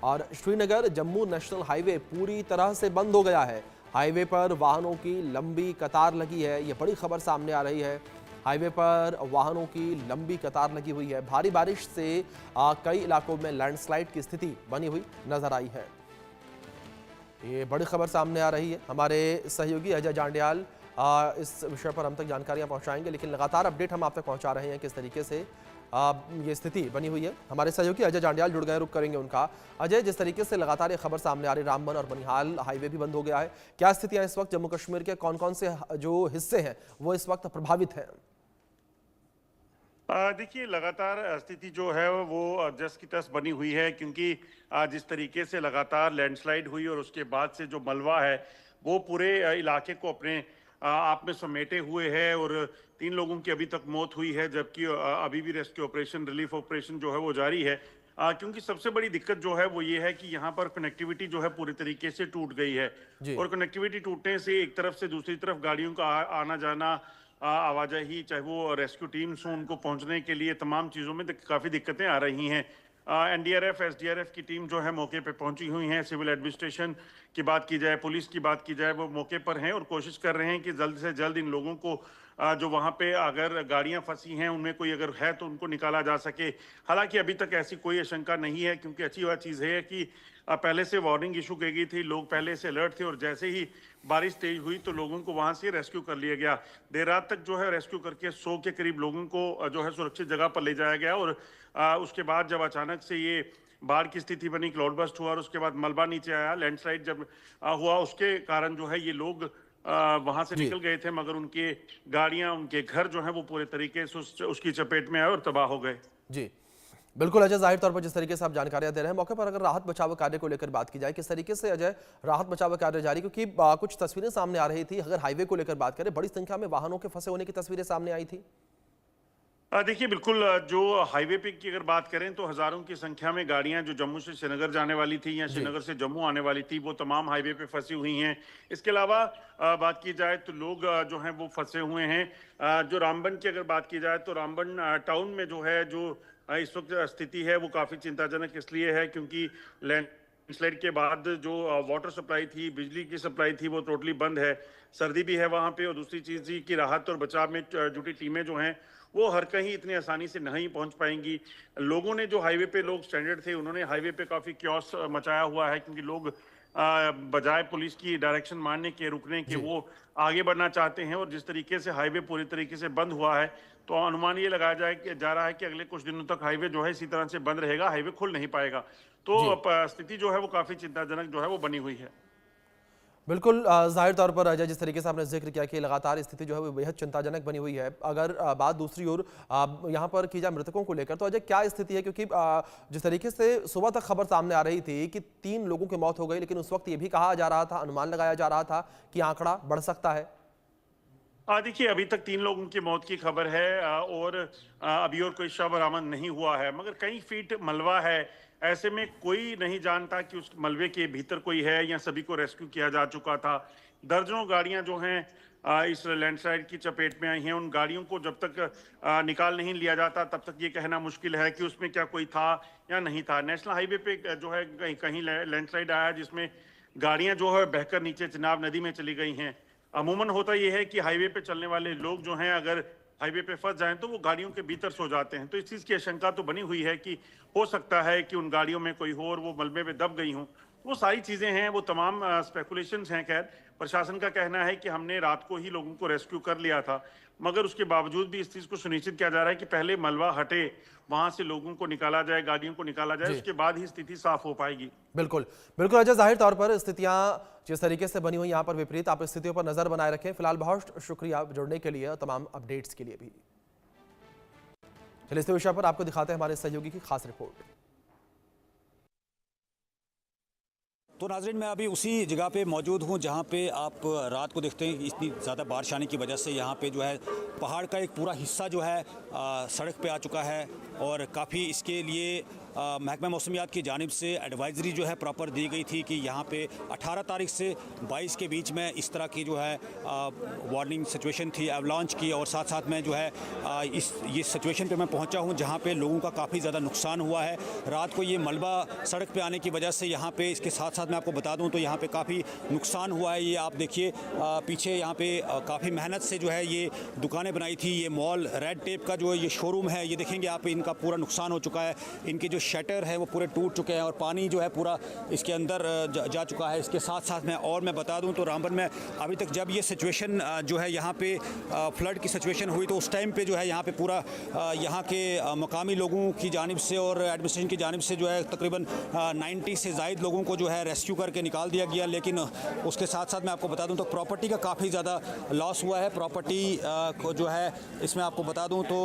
और Srinagar Jammu national highway पूरी तरह से बंद हो गया है। हाईवे पर वाहनों की लंबी कतार लगी है। ये बड़ी खबर सामने आ रही है। हाईवे पर वाहनों की लंबी कतार लगी हुई है। भारी बारिश से कई इलाकों में लैंडस्लाइड की स्थिति बनी हुई नजर आई है। ये बड़ी खबर सामने आ रही है। हमारे सहयोगी अजय जांडियाल इस विषय पर हम तक जानकारियां पहुंचाएंगे, लेकिन लगातार अपडेट हम आप तक पहुंचा रहे हैं किस तरीके से ये स्थिति बनी हुई है। हमारे सहयोगी अजय जांडियाल जुड़ गए, रुक करेंगे उनका। अजय, जिस तरीके से लगातार ये खबर सामने आ रही, रामबन और बनिहाल हाईवे भी बंद हो गया है, क्या स्थितियां इस वक्त जम्मू कश्मीर के कौन कौन से जो हिस्से हैं वो इस वक्त प्रभावित हैं? देखिए, लगातार स्थिति जो है वो जस की तस बनी हुई है, क्योंकि जिस तरीके से लगातार लैंडस्लाइड हुई और उसके बाद से जो मलबा है वो पूरे इलाके को अपने आप में समेटे हुए है और 3 लोगों की अभी तक मौत हुई है, जबकि अभी भी रेस्क्यू ऑपरेशन, रिलीफ ऑपरेशन जो है वो जारी है। क्योंकि सबसे बड़ी दिक्कत जो है वो ये है कि यहाँ पर कनेक्टिविटी जो है पूरी तरीके से टूट गई है और कनेक्टिविटी टूटने से एक तरफ से दूसरी तरफ गाड़ियों का आना जाना, आवाजाही, चाहे वो रेस्क्यू टीम्स हों, उनको पहुंचने के लिए तमाम चीज़ों में काफ़ी दिक्कतें आ रही हैं। एनडीआरएफ, एसडीआरएफ की टीम जो है मौके पे पहुंची हुई हैं। सिविल एडमिनिस्ट्रेशन की बात की जाए, पुलिस की बात की जाए, वो मौके पर हैं और कोशिश कर रहे हैं कि जल्द से जल्द इन लोगों को जो वहाँ पे अगर गाड़ियाँ फंसी हैं उनमें कोई अगर है तो उनको निकाला जा सके। हालांकि अभी तक ऐसी कोई आशंका नहीं है, क्योंकि अच्छी बात चीज़ है कि पहले से वार्निंग इशू की गई थी, लोग पहले से अलर्ट थे और जैसे ही बारिश तेज हुई तो लोगों को वहां से रेस्क्यू कर लिया गया। देर रात तक जो है रेस्क्यू करके 100 के करीब लोगों को जो है सुरक्षित जगह पर ले जाया गया और उसके बाद जब अचानक से ये बाढ़ की स्थिति बनी, क्लाउड बस्ट हुआ और उसके बाद मलबा नीचे आया, लैंडस्लाइड जब हुआ, उसके कारण जो है ये लोग वहां से निकल गए थे, मगर उनके गाड़ियां, उनके घर जो है वो पूरे तरीके से उसकी चपेट में आए और तबाह हो गए। जी बिल्कुल अजय, जाहिर तौर पर जिस तरीके से आप जानकारियां दे रहे हैं, मौके पर अगर राहत बचाव कार्य को लेकर बात की जाए, किस तरीके से अजय राहत बचाव कार्य जारी, क्योंकि कुछ तस्वीरें सामने आ रही थी, अगर हाईवे को लेकर बात करें बड़ी संख्या में वाहनों के फंसे होने की तस्वीरें सामने आई थी। देखिए, बिल्कुल जो हाईवे पे की अगर बात करें तो हजारों की संख्या में गाड़ियां जो जम्मू से श्रीनगर जाने वाली थी या श्रीनगर से जम्मू आने वाली थी वो तमाम हाईवे पे फंसी हुई हैं। इसके अलावा बात की जाए तो लोग जो हैं वो फंसे हुए हैं। जो रामबन की अगर बात की जाए तो रामबन टाउन में जो है जो इस वक्त स्थिति है वो काफ़ी चिंताजनक इसलिए है क्योंकि लैंडस्लाइड के बाद जो वाटर सप्लाई थी, बिजली की सप्लाई थी, वो टोटली बंद है। सर्दी भी है वहाँ पे और दूसरी चीज़ की राहत और बचाव में जुटी टीमें जो हैं वो हर कहीं इतनी आसानी से नहीं पहुंच पाएंगी। लोगों ने जो हाईवे पे लोग स्टैंडर्ड थे उन्होंने हाईवे पे काफ़ी क्योस मचाया हुआ है, क्योंकि लोग बजाय पुलिस की डायरेक्शन मानने के, रुकने के, वो आगे बढ़ना चाहते हैं और जिस तरीके से हाईवे पूरी तरीके से बंद हुआ है तो अनुमान ये लगाया जा रहा है कि अगले कुछ दिनों तक हाईवे जो है इसी तरह से बंद रहेगा, हाईवे खुल नहीं पाएगा। तो स्थिति जो है वो काफ़ी चिंताजनक जो है वो बनी हुई है। बिल्कुल जाहिर तौर पर अजय, जिस तरीके से आपने जिक्र किया कि लगातार स्थिति जो है वो बेहद चिंताजनक बनी हुई है। अगर बात दूसरी ओर यहाँ पर की जाए मृतकों को लेकर, तो अजय क्या स्थिति है, क्योंकि जिस तरीके से सुबह तक खबर सामने आ रही थी कि 3 लोगों की मौत हो गई, लेकिन उस वक्त ये भी कहा जा रहा था, अनुमान लगाया जा रहा था कि आंकड़ा बढ़ सकता है। देखिए, अभी तक 3 लोगों की मौत की खबर है और अभी और कोई शव बरामद नहीं हुआ है, मगर कई फीट मलबा है। ऐसे में कोई नहीं जानता कि उस मलबे के भीतर कोई है या सभी को रेस्क्यू किया जा चुका था। दर्जनों गाड़ियां जो हैं इस लैंडस्लाइड की चपेट में आई हैं। उन गाड़ियों को जब तक निकाल नहीं लिया जाता तब तक ये कहना मुश्किल है कि उसमें क्या कोई था या नहीं था। नेशनल हाईवे पे जो है कहीं कहीं लैंडस्लाइड आया जिसमें गाड़ियां जो है बहकर नीचे चिनाब नदी में चली गई हैं। अमूमन होता यह है कि हाईवे पे चलने वाले लोग जो हैं अगर हाईवे पे फंस जाएं तो वो गाड़ियों के भीतर सो जाते हैं, तो इस चीज़ की आशंका तो बनी हुई है कि हो सकता है कि उन गाड़ियों में कोई हो और वो मलबे में दब गई हों। वो सारी चीज़ें हैं, वो तमाम स्पेकुलेशंस हैं। खैर, प्रशासन का कहना है कि हमने रात को ही लोगों को रेस्क्यू कर लिया था, मगर उसके बावजूद भी इस चीज़ को सुनिश्चित किया जा रहा है कि पहले मलबा हटे, वहां से लोगों को निकाला जाए, गाड़ियों को निकाला जाए, उसके बाद ही स्थिति साफ हो पाएगी। बिल्कुल बिल्कुल अजय, जाहिर तौर पर स्थितियां जिस तरीके से बनी हुई यहाँ पर विपरीत, आप स्थितियों पर नजर बनाए रखें। फिलहाल बहुत शुक्रिया जुड़ने के लिए, तमाम अपडेट्स के लिए भी। चलिए इस विषय पर आपको दिखाते हैं हमारे सहयोगी की खास रिपोर्ट। तो नाज़रीन, मैं अभी उसी जगह पे मौजूद हूँ जहाँ पे आप रात को देखते हैं इतनी ज़्यादा बारिश आने की वजह से यहाँ पे जो है पहाड़ का एक पूरा हिस्सा जो है सड़क पे आ चुका है और काफ़ी इसके लिए महकमा मौसमियात की जानिब से एडवाइजरी जो है प्रॉपर दी गई थी कि यहाँ पे 18 तारीख से 22 के बीच में इस तरह की जो है वार्निंग सिचुएशन थी एवलांच की, और साथ साथ में जो है ये सिचुएशन पे मैं पहुँचा हूँ जहाँ पे लोगों का काफ़ी ज़्यादा नुकसान हुआ है। रात को ये मलबा सड़क पे आने की वजह से यहाँ पे, इसके साथ साथ मैं आपको बता दूँ तो यहाँ पे काफ़ी नुकसान हुआ है। ये आप देखिए पीछे यहाँ पे काफ़ी मेहनत से जो है ये दुकानें बनाई थी। ये मॉल रेड टेप का जो ये शोरूम है, ये देखेंगे आप, इनका पूरा नुकसान हो चुका है। इनके जो शटर है वो पूरे टूट चुके हैं और पानी जो है पूरा इसके अंदर जा चुका है। इसके साथ साथ मैं बता दूं तो रामबन में अभी तक जब ये सिचुएशन जो है यहाँ पे फ्लड की सिचुएशन हुई तो उस टाइम पे जो है यहाँ पे पूरा यहाँ के मकामी लोगों की जानिब से और एडमिनिस्ट्रेशन की जानिब से जो है तकरीबन 90 से ज़ायद लोगों को जो है रेस्क्यू करके निकाल दिया गया। लेकिन उसके साथ साथ मैं आपको बता दूं तो प्रॉपर्टी का काफ़ी ज़्यादा लॉस हुआ है। प्रॉपर्टी को जो है इसमें आपको बता दूं तो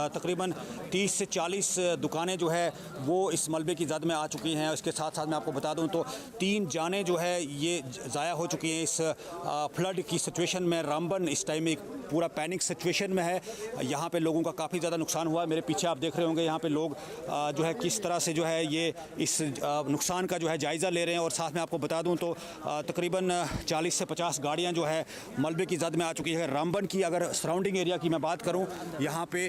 तकरीबन 30 से 40 दुकानें जो है वो इस मलबे की जद में आ चुकी हैं। इसके साथ साथ मैं आपको बता दूं तो 3 जानें जो है ये ज़ाया हो चुकी हैं इस फ्लड की सिचुएशन में। रामबन इस टाइम एक पूरा पैनिक सिचुएशन में है। यहाँ पे लोगों का काफ़ी ज़्यादा नुकसान हुआ है। मेरे पीछे आप देख रहे होंगे यहाँ पे लोग जो है किस तरह से जो है ये इस नुकसान का जो है जायज़ा ले रहे हैं। और साथ में आपको बता दूं तो तकरीबन 40 से 50 गाड़ियाँ जो है मलबे की जद में आ चुकी है। रामबन की अगर सराउंडिंग एरिया की मैं बात करूँ, यहाँ पे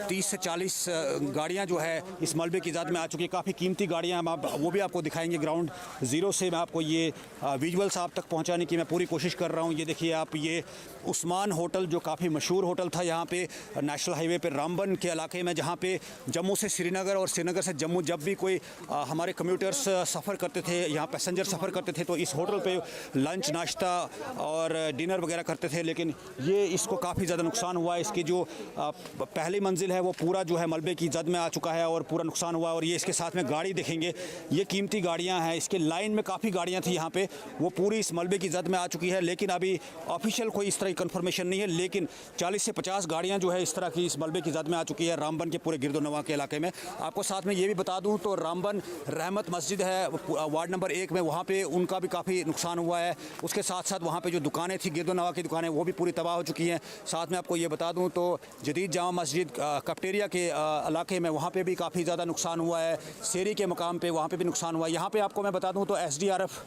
30 से 40 गाड़ियाँ जो है इस मलबे की जद में आ चुकी है। काफ़ी कीमती गाड़ियाँ, हम वो भी आपको दिखाएंगे। ग्राउंड ज़ीरो से मैं आपको ये विजुअल्स आप तक पहुँचाने की मैं पूरी कोशिश कर रहा हूँ। ये देखिए आप, ये उस्मान होटल जो काफ़ी मशहूर होटल था यहाँ पे नेशनल हाईवे पे रामबन के इलाके में, जहाँ पे जम्मू से श्रीनगर और श्रीनगर से जम्मू जब भी कोई हमारे कम्यूटर्स सफ़र करते थे, यहाँ पैसेंजर सफ़र करते थे तो इस होटल पे लंच नाश्ता और डिनर वगैरह करते थे। लेकिन ये इसको काफ़ी ज़्यादा नुकसान हुआ है। इसकी जो पहली मंजिल है वो पूरा जो है मलबे की जद में आ चुका है और पूरा नुकसान हुआ है। और ये इसके साथ में गाड़ी देखेंगे, ये कीमती गाड़ियाँ हैं। इसके लाइन में काफ़ी गाड़ियाँ थी यहाँ पे, वो पूरी इस मलबे की जद में आ चुकी है। लेकिन अभी ऑफिशियल कोई इस तरह की कन्फर्मेशन नहीं है, लेकिन 40 से 50 गाड़ियाँ जो है इस तरह की इस मलबे की जद में आ चुकी है रामबन के पूरे गिरदोनवा के इलाके में। आपको साथ में ये भी बता दूँ तो रामबन रहमत मस्जिद है वार्ड नंबर 1 में, वहाँ पे उनका भी काफ़ी नुकसान हुआ है। उसके साथ साथ वहाँ पे जो दुकानें थी गिरदोनवा की दुकानें, वो भी पूरी तबाह हो चुकी हैं। साथ में आपको ये बता दूँ तो जदीद जामा मस्जिद कफ्टेरिया के इलाके में, वहाँ पे भी काफ़ी ज़्यादा नुकसान हुआ है। सेरी के मकाम पे वहाँ पे भी नुकसान हुआ है। यहाँ पे आपको मैं बता दूँ तो SDRF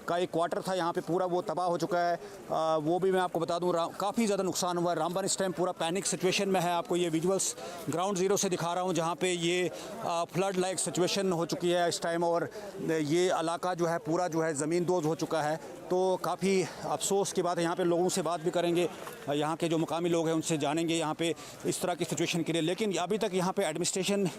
का एक क्वार्टर था यहाँ पे, पूरा वो तबाह हो चुका है। वो भी मैं आपको बता दूँ काफ़ी ज़्यादा नुकसान हुआ है। रामबन इस टाइम पूरा पैनिक सिचुएशन में है। आपको ये विजुअल्स ग्राउंड ज़ीरो से दिखा रहा हूँ जहाँ पे ये फ्लड लाइक सिचुएशन हो चुकी है इस टाइम, और ये इलाका जो है पूरा जो है ज़मीन दोज़ हो चुका है। तो काफ़ी अफसोस की बात है। यहाँ पे लोगों से बात भी करेंगे, यहाँ के जो मुकामी लोग हैं उनसे जानेंगे यहाँ पे इस तरह की सिचुएशन के लिए। लेकिन अभी तक यहाँ पे एडमिनिस्ट्रेशन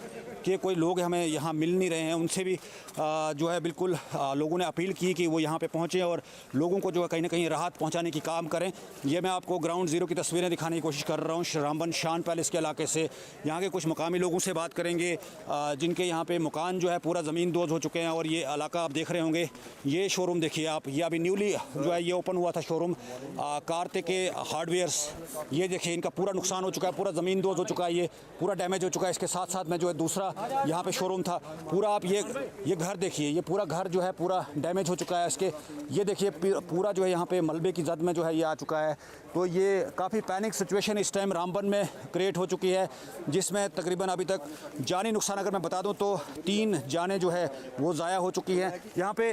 के कोई लोग हमें यहाँ मिल नहीं रहे हैं। उनसे भी जो है बिल्कुल लोगों ने अपील की कि वो यहाँ पे पहुँचें और लोगों को जो है कहीं ना कहीं राहत पहुँचाने की काम करें। ये मैं आपको ग्राउंड ज़ीरो की तस्वीरें दिखाने की कोशिश कर रहा हूँ रामबन शान पैलेस के इलाके से। यहाँ के कुछ मुकामी लोगों से बात करेंगे जिनके यहाँ पे मकान जो है पूरा ज़मीन दोज़ हो चुके हैं। और ये इलाका आप देख रहे होंगे, ये शोरूम देखिए आप, ये अभी न्यूली जो है ये ओपन हुआ था शोरूम कार्तिक के हार्डवेयर्स। ये देखिए इनका पूरा नुकसान हो चुका है, पूरा ज़मीन दोज़ हो चुका है, ये पूरा डैमेज हो चुका है। इसके साथ साथ में जो है दूसरा यहाँ पे शोरूम था पूरा, आप ये घर देखिए, ये पूरा घर जो है पूरा डैमेज हो चुका है। इसके ये देखिए पूरा जो है यहाँ पे मलबे की जद में जो है ये आ चुका है। तो ये काफ़ी पैनिक सिचुएशन इस टाइम रामबन में क्रिएट हो चुकी है, जिसमें तकरीबन अभी तक जानी नुकसान अगर मैं बता दूं तो 3 जानें जो है वो ज़ाया हो चुकी हैं। यहाँ पे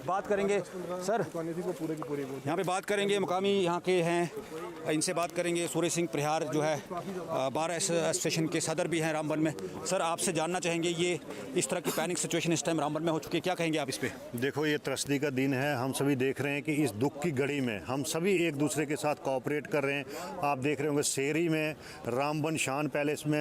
बात करेंगे सर, यहाँ पे बात करेंगे मुकामी यहाँ के हैं, इनसे बात करेंगे। सूर्य सिंह प्रहार जो है बार एसोसिएशन के सदर भी हैं रामबन में। सर आपसे जानना चाहेंगे, ये इस तरह की पैनिक सिचुएशन इस टाइम रामबन में हो चुकी है, क्या कहेंगे आप इस पर? देखो, ये त्रसदी का दिन है। हम सभी देख रहे हैं कि इस दुख की घड़ी में हम सभी एक दूसरे के साथ कोऑपरेट कर रहे हैं। आप देख रहे होंगे सेरी में, रामबन शान पैलेस में